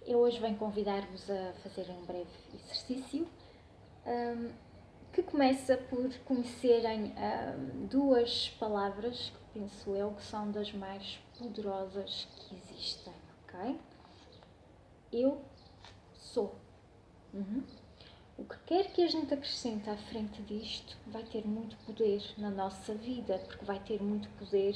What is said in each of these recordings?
Eu hoje venho convidar-vos a fazer um breve exercício que começa por conhecerem duas palavras que penso eu que são das mais poderosas que existem, ok? Eu sou. O que quer que a gente acrescente à frente disto vai ter muito poder na nossa vida, porque vai ter muito poder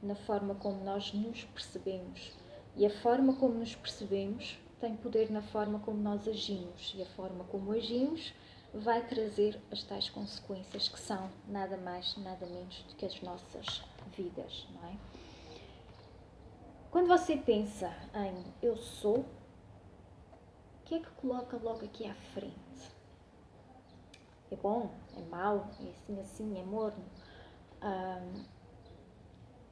na forma como nós nos percebemos. E a forma como nos percebemos tem poder na forma como nós agimos. E a forma como agimos vai trazer as tais consequências que são nada mais, nada menos do que as nossas vidas, não é? Quando você pensa em eu sou, o que é que coloca logo aqui à frente? É bom? É mau? É assim, é morno?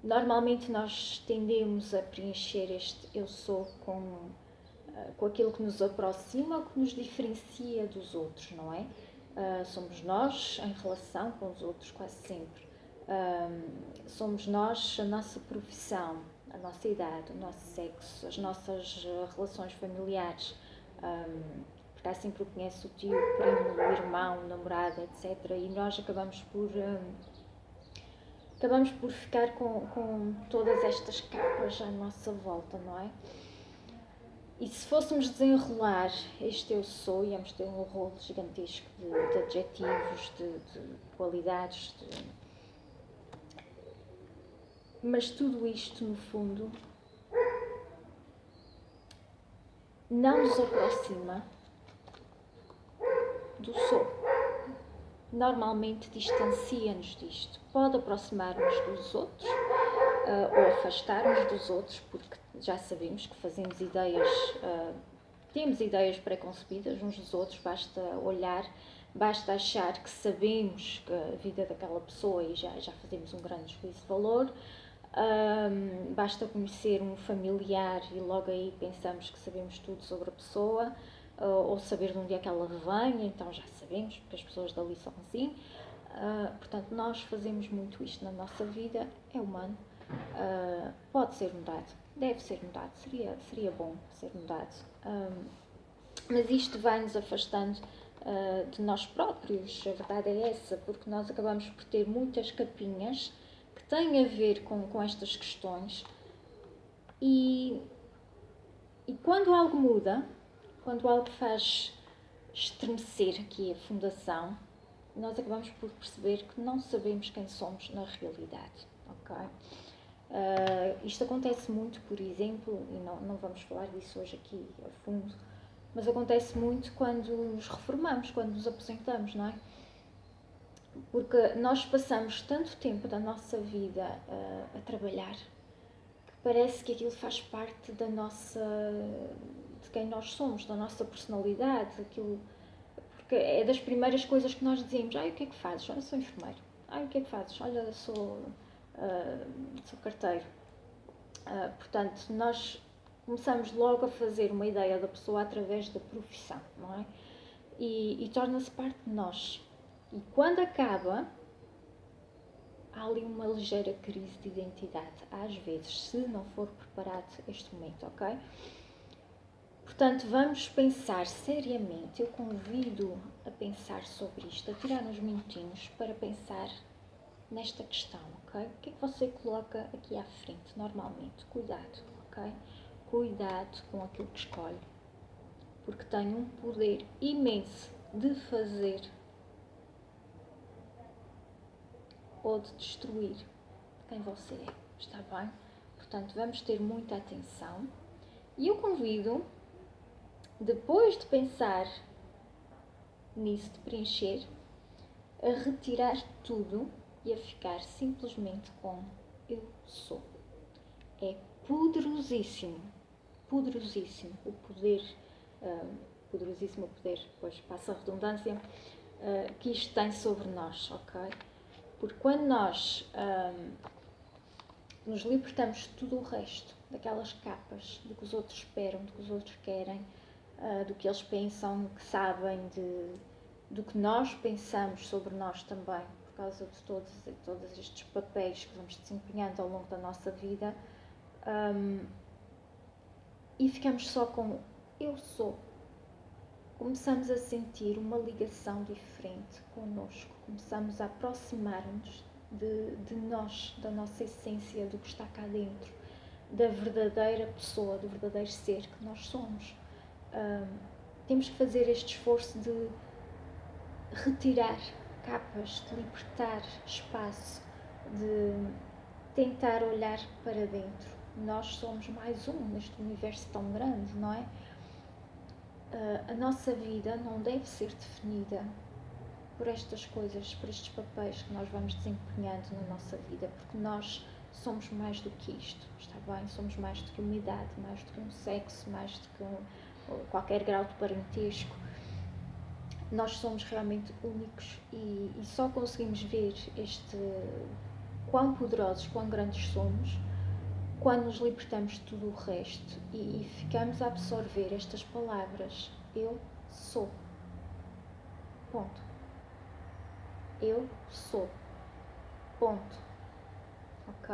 Normalmente nós tendemos a preencher este eu sou com aquilo que nos aproxima, que nos diferencia dos outros, não é? Somos nós em relação com os outros quase sempre. Somos nós, a nossa profissão, a nossa idade, o nosso sexo, as nossas relações familiares. Porque há sempre o que conhece o tio, o primo, o irmão, o namorado, etc. E nós acabamos por ficar com todas estas capas à nossa volta, não é? E se fôssemos desenrolar este eu sou, íamos ter um rolo gigantesco de adjetivos, de qualidades, mas tudo isto, no fundo, não nos aproxima do sou. Normalmente distancia-nos disto. Pode aproximar-nos dos outros ou afastar-nos dos outros, porque já sabemos que fazemos ideias, temos ideias pré-concebidas uns dos outros, basta olhar, basta achar que sabemos a vida daquela pessoa e já fazemos um grande juízo de valor. Basta conhecer um familiar e logo aí pensamos que sabemos tudo sobre a pessoa, ou saber de onde é que ela vem, então já sabemos, porque as pessoas dali são assim. Portanto, nós fazemos muito isto na nossa vida, é humano, pode ser mudado, deve ser mudado, seria bom ser mudado, mas isto vai nos afastando de nós próprios, a verdade é essa, porque nós acabamos por ter muitas capinhas que têm a ver com estas questões e quando algo muda, quando algo faz estremecer aqui a fundação, nós acabamos por perceber que não sabemos quem somos na realidade, ok? Isto acontece muito, por exemplo, e não vamos falar disso hoje aqui a fundo, mas acontece muito quando nos reformamos, quando nos aposentamos, não é? Porque nós passamos tanto tempo da nossa vida a trabalhar que parece que aquilo faz parte de quem nós somos, da nossa personalidade, aquilo, porque é das primeiras coisas que nós dizemos. O que é que fazes? Olha, sou enfermeiro. O que é que fazes? Olha, sou carteiro. Portanto, nós começamos logo a fazer uma ideia da pessoa através da profissão, não é? E torna-se parte de nós. E quando acaba, há ali uma ligeira crise de identidade, às vezes, se não for preparado este momento, ok? Portanto, vamos pensar seriamente, eu convido a pensar sobre isto, a tirar uns minutinhos para pensar nesta questão, ok? O que é que você coloca aqui à frente, normalmente? Cuidado, ok? Cuidado com aquilo que escolhe, porque tem um poder imenso de fazer ou de destruir quem você é, está bem? Portanto, vamos ter muita atenção e eu convido, depois de pensar nisso, de preencher, a retirar tudo e a ficar simplesmente com eu sou. É poderosíssimo, poderosíssimo o poder, poderosíssimo o poder, depois passa a redundância, que isto tem sobre nós, ok? Porque quando nós nos libertamos de tudo o resto, daquelas capas, do que os outros esperam, do que os outros querem, do que eles pensam, que sabem, do que nós pensamos sobre nós também, por causa de todos estes papéis que vamos desempenhando ao longo da nossa vida, e ficamos só com eu sou. Começamos a sentir uma ligação diferente connosco, começamos a aproximar-nos de nós, da nossa essência, do que está cá dentro, da verdadeira pessoa, do verdadeiro ser que nós somos. Temos que fazer este esforço de retirar capas, de libertar espaço, de tentar olhar para dentro. Nós somos mais um neste universo tão grande, não é? A nossa vida não deve ser definida por estas coisas, por estes papéis que nós vamos desempenhando na nossa vida, porque nós somos mais do que isto, está bem? Somos mais do que uma idade, mais do que um sexo, mais do que qualquer grau de parentesco. Nós somos realmente únicos e só conseguimos ver quão poderosos, quão grandes somos, quando nos libertamos de tudo o resto e ficamos a absorver estas palavras. Eu sou. Ponto. Eu sou. Ponto. Ok?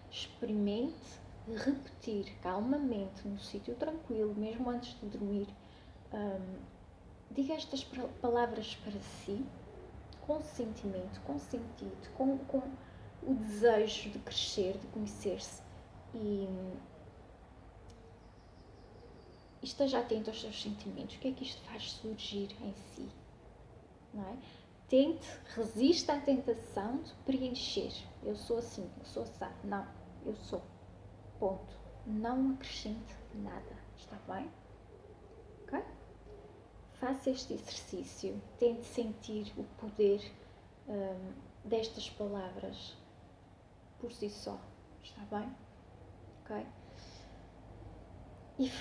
Experimente repetir calmamente, no sítio tranquilo, mesmo antes de dormir. Diga estas palavras para si, com sentimento, com sentido, com o desejo de crescer, de conhecer-se e esteja atento aos seus sentimentos. O que é que isto faz surgir em si? Não é? Tente, resista à tentação de preencher. Eu sou assim, eu sou assim. Não, eu sou. Ponto. Não acrescente nada. Está bem? Ok? Faça este exercício. Tente sentir o poder destas palavras por si só. Está bem? Ok? E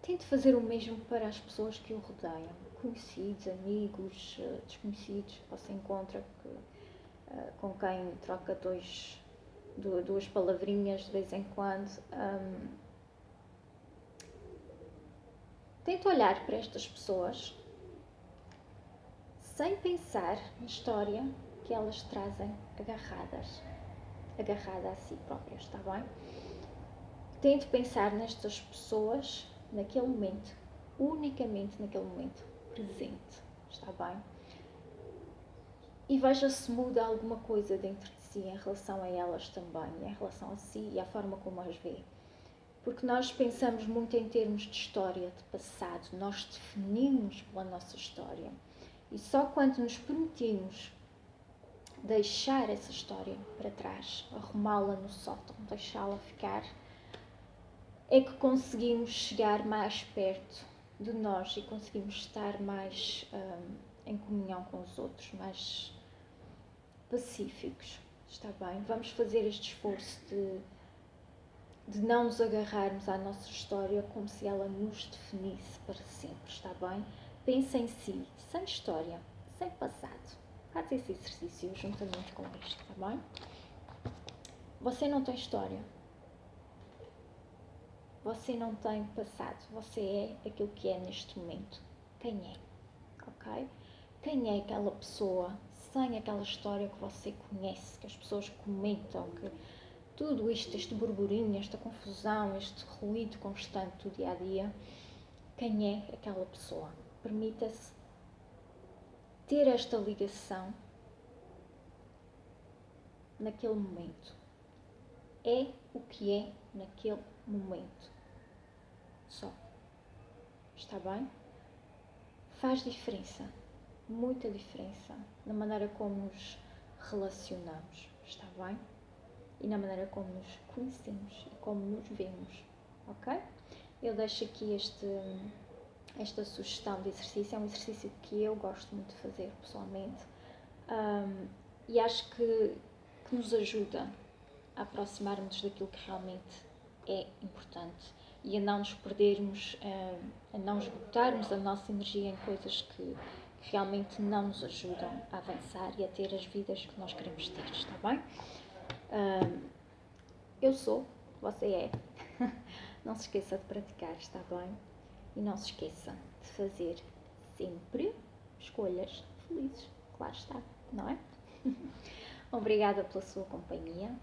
tente fazer o mesmo para as pessoas que o rodeiam, conhecidos, amigos, desconhecidos, que você encontra, com quem troca duas palavrinhas de vez em quando. Tente olhar para estas pessoas sem pensar na história que elas trazem agarrada a si próprias, está bem? Tente pensar nestas pessoas naquele momento, unicamente naquele momento presente, está bem? E veja se muda alguma coisa dentro de si em relação a elas também, em relação a si e à forma como as vê. Porque nós pensamos muito em termos de história, de passado, nós definimos pela nossa história. E só quando nos permitimos deixar essa história para trás, arrumá-la no sótão, deixá-la ficar, é que conseguimos chegar mais perto de nós e conseguimos estar mais em comunhão com os outros, mais pacíficos. Está bem? Vamos fazer este esforço de não nos agarrarmos à nossa história como se ela nos definisse para sempre. Está bem? Pense em si, sem história, sem passado. Faça esse exercício juntamente com isto, está bem? Você não tem história. Você não tem passado. Você é aquilo que é neste momento. Quem é? Ok? Quem é aquela pessoa sem aquela história que você conhece, que as pessoas comentam, que tudo isto, este burburinho, esta confusão, este ruído constante do dia a dia, quem é aquela pessoa? Permita-se ter esta ligação naquele momento. É o que é naquele momento. Só. Está bem? Faz diferença. Muita diferença na maneira como nos relacionamos. Está bem? E na maneira como nos conhecemos e como nos vemos. Ok? Eu deixo aqui esta sugestão de exercício. É um exercício que eu gosto muito de fazer pessoalmente. E acho que nos ajuda a aproximar-nos daquilo que realmente é importante e a não nos perdermos, a não esgotarmos a nossa energia em coisas que realmente não nos ajudam a avançar e a ter as vidas que nós queremos ter, está bem? Eu sou, você é. Não se esqueça de praticar, está bem? E não se esqueça de fazer sempre escolhas felizes, claro está, não é? Obrigada pela sua companhia.